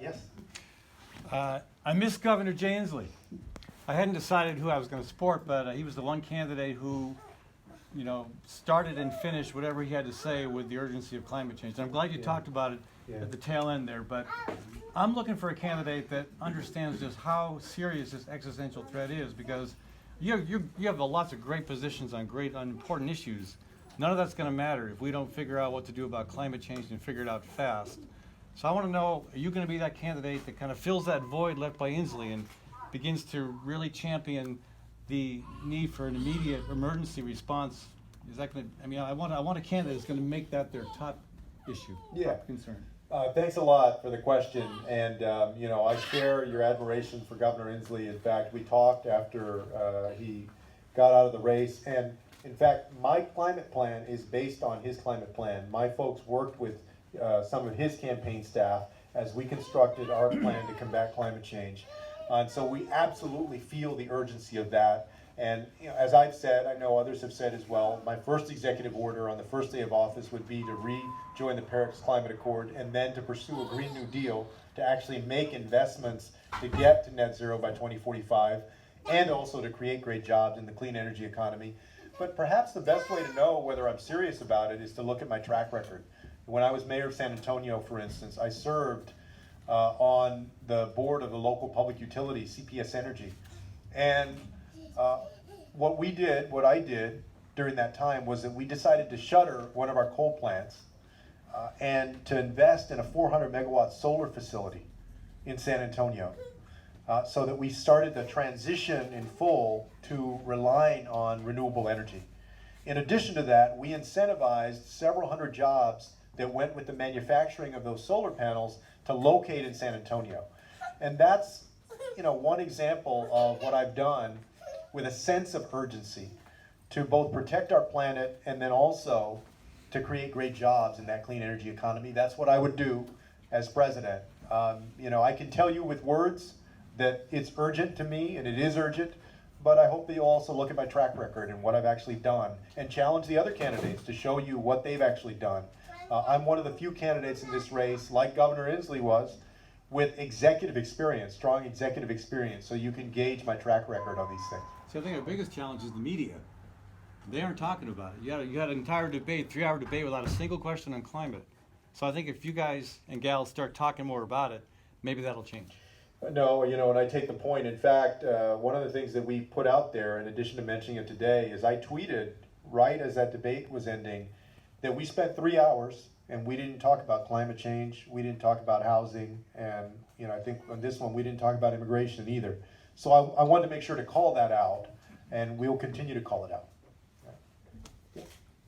Yes. I miss Governor Jay Inslee. I hadn't decided who I was going to support, but he was the one candidate who, started and finished whatever he had to say with the urgency of climate change. And I'm glad you talked about it at the tail end there, but I'm looking for a candidate that understands just how serious this existential threat is, because you have lots of great positions on important issues. None of that's going to matter if we don't figure out what to do about climate change and figure it out fast. So I want to know, are you going to be that candidate that kind of fills that void left by Inslee and begins to really champion the need for an immediate emergency response? Is that going to, I want a candidate that's going to make that their top issue, top concern. Thanks a lot for the question, and I share your admiration for Governor Inslee. In fact, we talked after he got out of the race, and in fact, my climate plan is based on his climate plan. My folks worked with some of his campaign staff as we constructed our plan to combat climate change. And so we absolutely feel the urgency of that. And as I've said, I know others have said as well, my first executive order on the first day of office would be to rejoin the Paris Climate Accord and then to pursue a Green New Deal to actually make investments to get to net zero by 2045 and also to create great jobs in the clean energy economy. But perhaps the best way to know whether I'm serious about it is to look at my track record. When I was mayor of San Antonio, for instance, I served on the board of the local public utility, CPS Energy. And what I did during that time was that we decided to shutter one of our coal plants and to invest in a 400 megawatt solar facility in San Antonio so that we started the transition in full to relying on renewable energy. In addition to that, we incentivized several hundred jobs that went with the manufacturing of those solar panels to locate in San Antonio. And that's one example of what I've done with a sense of urgency to both protect our planet and then also to create great jobs in that clean energy economy. That's what I would do as president. I can tell you with words that it's urgent to me, and it is urgent, but I hope that you'll also look at my track record and what I've actually done and challenge the other candidates to show you what they've actually done. I'm one of the few candidates in this race, like Governor Inslee was, with executive experience, strong executive experience, so you can gauge my track record on these things. See, I think our biggest challenge is the media. They aren't talking about it. You had an entire debate, 3-hour debate without a single question on climate. So I think if you guys and gals start talking more about it, maybe that'll change. No, and I take the point. In fact, one of the things that we put out there, in addition to mentioning it today, is I tweeted right as that debate was ending that we spent 3 hours and we didn't talk about climate change, we didn't talk about housing, and I think on this one we didn't talk about immigration either. So I wanted to make sure to call that out, and we'll continue to call it out.